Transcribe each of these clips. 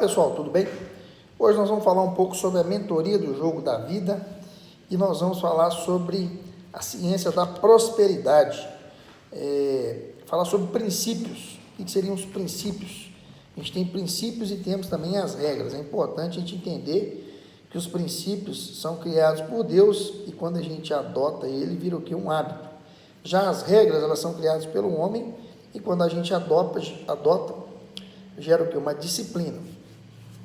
pessoal, tudo bem? Hoje nós vamos falar um pouco sobre a mentoria do jogo da vida e nós vamos falar sobre a ciência da prosperidade, falar sobre princípios. O que seriam os princípios? A gente tem princípios e temos também as regras. É importante a gente entender que os princípios são criados por Deus e quando a gente adota ele, vira o que? Um hábito. Já as regras, elas são criadas pelo homem e quando a gente adota gera o que? Uma disciplina.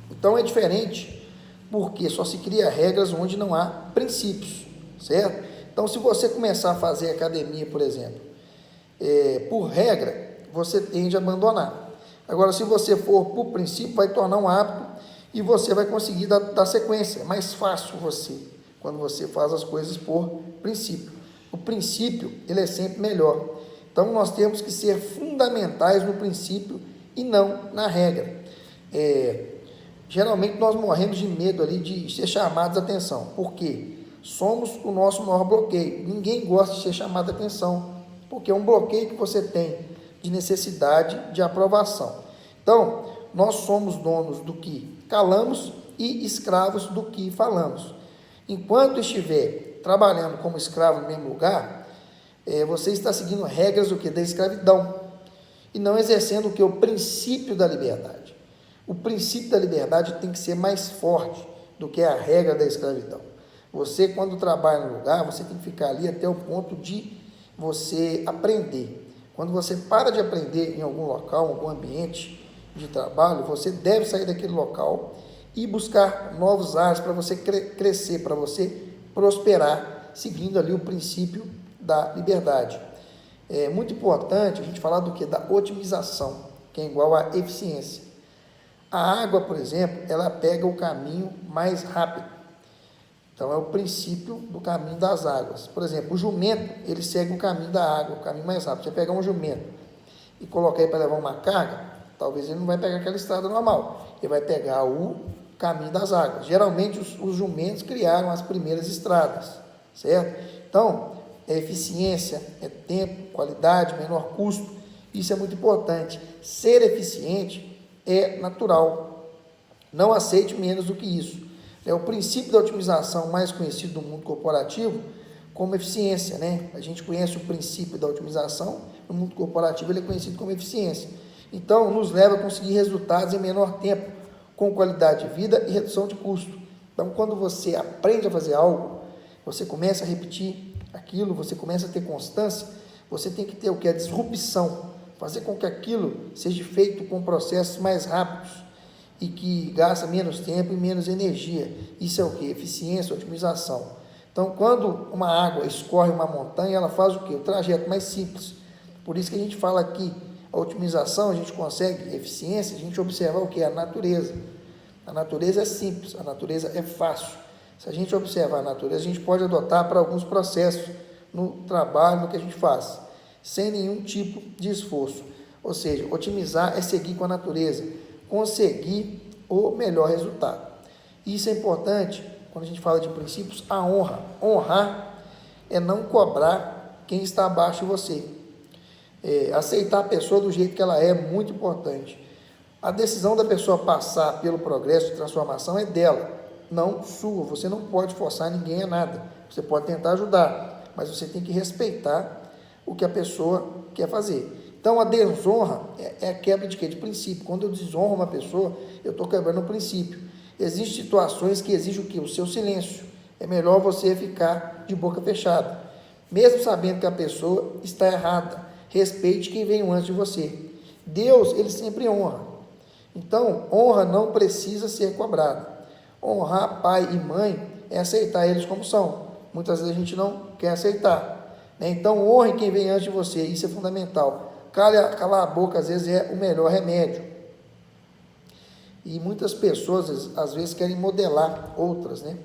Então é diferente, porque só se cria regras onde não há princípios, certo? Então, se você começar a fazer academia, por exemplo, por regra, você tende a abandonar. Agora, se você for por princípio, vai tornar um hábito e você vai conseguir dar sequência. É mais fácil quando você faz as coisas por princípio. O princípio, ele é sempre melhor. Então, nós temos que ser fundamentais no princípio e não na regra. Geralmente nós morremos de medo ali de ser chamados a atenção. Por quê? Somos o nosso maior bloqueio. Ninguém gosta de ser chamado a atenção, porque é um bloqueio que você tem de necessidade de aprovação. Então, nós somos donos do que calamos e escravos do que falamos. Enquanto estiver trabalhando como escravo no mesmo lugar, você está seguindo regras do que? Da escravidão. E não exercendo o que? O princípio da liberdade. O princípio da liberdade tem que ser mais forte do que a regra da escravidão. Você, quando trabalha no lugar, você tem que ficar ali até o ponto de você aprender. Quando você para de aprender em algum local, em algum ambiente de trabalho, você deve sair daquele local e buscar novos ares para você crescer, para você prosperar, seguindo ali o princípio da liberdade. É muito importante a gente falar do que? Da otimização, que é igual à eficiência. A água, por exemplo, ela pega o caminho mais rápido. Então, é o princípio do caminho das águas. Por exemplo, o jumento, ele segue o caminho da água, o caminho mais rápido. Você pegar um jumento e colocar ele para levar uma carga, talvez ele não vai pegar aquela estrada normal. Ele vai pegar o caminho das águas. Geralmente, os jumentos criaram as primeiras estradas, certo? Então, é eficiência, é tempo, qualidade, menor custo. Isso é muito importante. Ser eficiente é natural. Não aceite menos do que isso. É o princípio da otimização mais conhecido do mundo corporativo como eficiência, né? A gente conhece o princípio da otimização, no mundo corporativo ele é conhecido como eficiência. Então, nos leva a conseguir resultados em menor tempo, com qualidade de vida e redução de custo. Então, quando você aprende a fazer algo, você começa a repetir aquilo, você começa a ter constância, você tem que ter o que? A disrupção, fazer com que aquilo seja feito com processos mais rápidos e que gasta menos tempo e menos energia. Isso é o que? Eficiência, otimização. Então, quando uma água escorre uma montanha, ela faz o que? O trajeto mais simples. Por isso que a gente fala aqui, a otimização, a gente consegue eficiência, a gente observar o que? A natureza. A natureza é simples, a natureza é fácil. Se a gente observar a natureza, a gente pode adotar para alguns processos no trabalho, no que a gente faz, sem nenhum tipo de esforço. Ou seja, otimizar é seguir com a natureza, conseguir o melhor resultado. Isso é importante quando a gente fala de princípios, a honra. Honrar é não cobrar quem está abaixo de você. Aceitar a pessoa do jeito que ela é muito importante. A decisão da pessoa passar pelo progresso de transformação é dela, não sua. Você não pode forçar ninguém a nada. Você pode tentar ajudar, mas você tem que respeitar o que a pessoa quer fazer. Então, a desonra é a quebra de quê? De princípio. Quando eu desonro uma pessoa, eu estou quebrando o princípio. Existem situações que exigem o quê? O seu silêncio. É melhor você ficar de boca fechada. Mesmo sabendo que a pessoa está errada, respeite quem veio antes de você. Deus, ele sempre honra. Então, honra não precisa ser cobrada. Honrar pai e mãe é aceitar eles como são. Muitas vezes a gente não quer aceitar, né? Então, honre quem vem antes de você. Isso é fundamental. Calar a boca, às vezes, é o melhor remédio. E muitas pessoas, às vezes, querem modelar outras, né?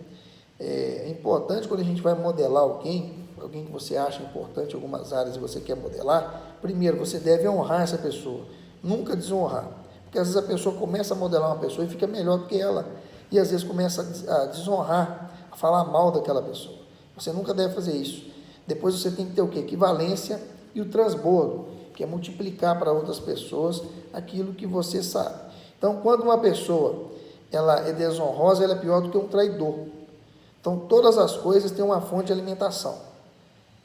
É importante quando a gente vai modelar alguém que você acha importante em algumas áreas e você quer modelar, primeiro, você deve honrar essa pessoa, nunca desonrar. Porque, às vezes, a pessoa começa a modelar uma pessoa e fica melhor do que ela. E, às vezes, começa a desonrar, a falar mal daquela pessoa. Você nunca deve fazer isso. Depois, você tem que ter o quê? Equivalência e o transbordo, que é multiplicar para outras pessoas aquilo que você sabe. Então, quando uma pessoa ela é desonrosa, ela é pior do que um traidor. Então, todas as coisas têm uma fonte de alimentação.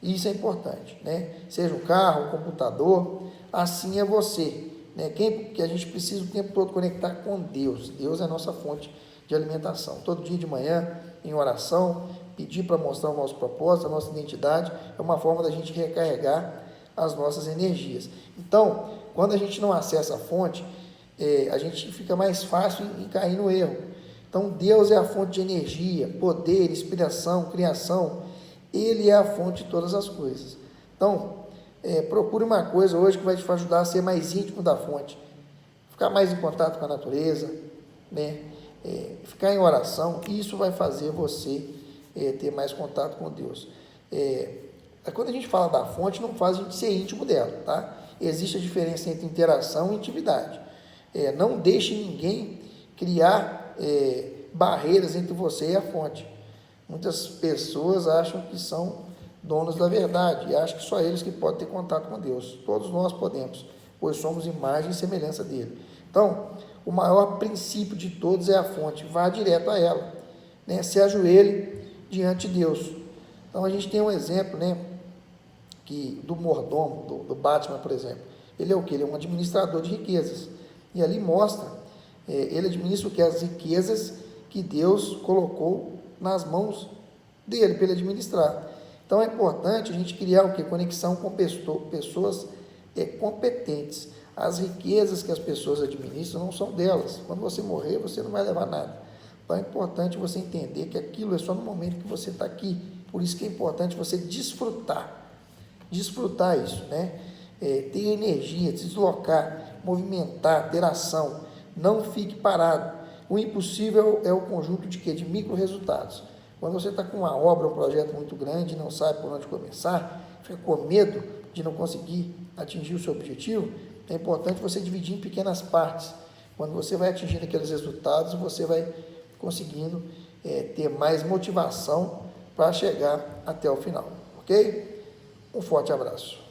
Isso é importante, né? Seja um carro, um computador, assim é você, né? Que a gente precisa o tempo todo conectar com Deus. Deus é a nossa fonte de alimentação. Todo dia de manhã, em oração, pedir para mostrar o nosso propósito, a nossa identidade, é uma forma da gente recarregar as nossas energias. Então, quando a gente não acessa a fonte, a gente fica mais fácil em cair no erro. Então, Deus é a fonte de energia, poder, inspiração, criação. Ele é a fonte de todas as coisas. Então, procure uma coisa hoje que vai te ajudar a ser mais íntimo da fonte. Ficar mais em contato com a natureza, né? Ficar em oração. Isso vai fazer você ter mais contato com Deus. Quando a gente fala da fonte, não faz a gente ser íntimo dela, tá? Existe a diferença entre interação e intimidade. Não deixe ninguém criar barreiras entre você e a fonte. Muitas pessoas acham que são donos da verdade e acham que só eles que podem ter contato com Deus. Todos nós podemos, pois somos imagem e semelhança dele. Então, o maior princípio de todos é a fonte. Vá direto a ela, né? Se ajoelhe diante de Deus. Então, a gente tem um exemplo, né, do mordomo, do Batman, por exemplo. Ele é o quê? Ele é um administrador de riquezas. E ali mostra, ele administra o que? As riquezas que Deus colocou nas mãos dele, para ele administrar. Então, é importante a gente criar o quê? Conexão com pessoas competentes. As riquezas que as pessoas administram não são delas. Quando você morrer, você não vai levar nada. Então, é importante você entender que aquilo é só no momento que você está aqui. Por isso que é importante você desfrutar isso, né? Ter energia, se deslocar, movimentar, ter ação. Não fique parado. O impossível é o conjunto de quê? De micro resultados. Quando você está com uma obra, um projeto muito grande, não sabe por onde começar, fica com medo de não conseguir atingir o seu objetivo, é importante você dividir em pequenas partes. Quando você vai atingindo aqueles resultados, você vai conseguindo ter mais motivação para chegar até o final, ok? Um forte abraço.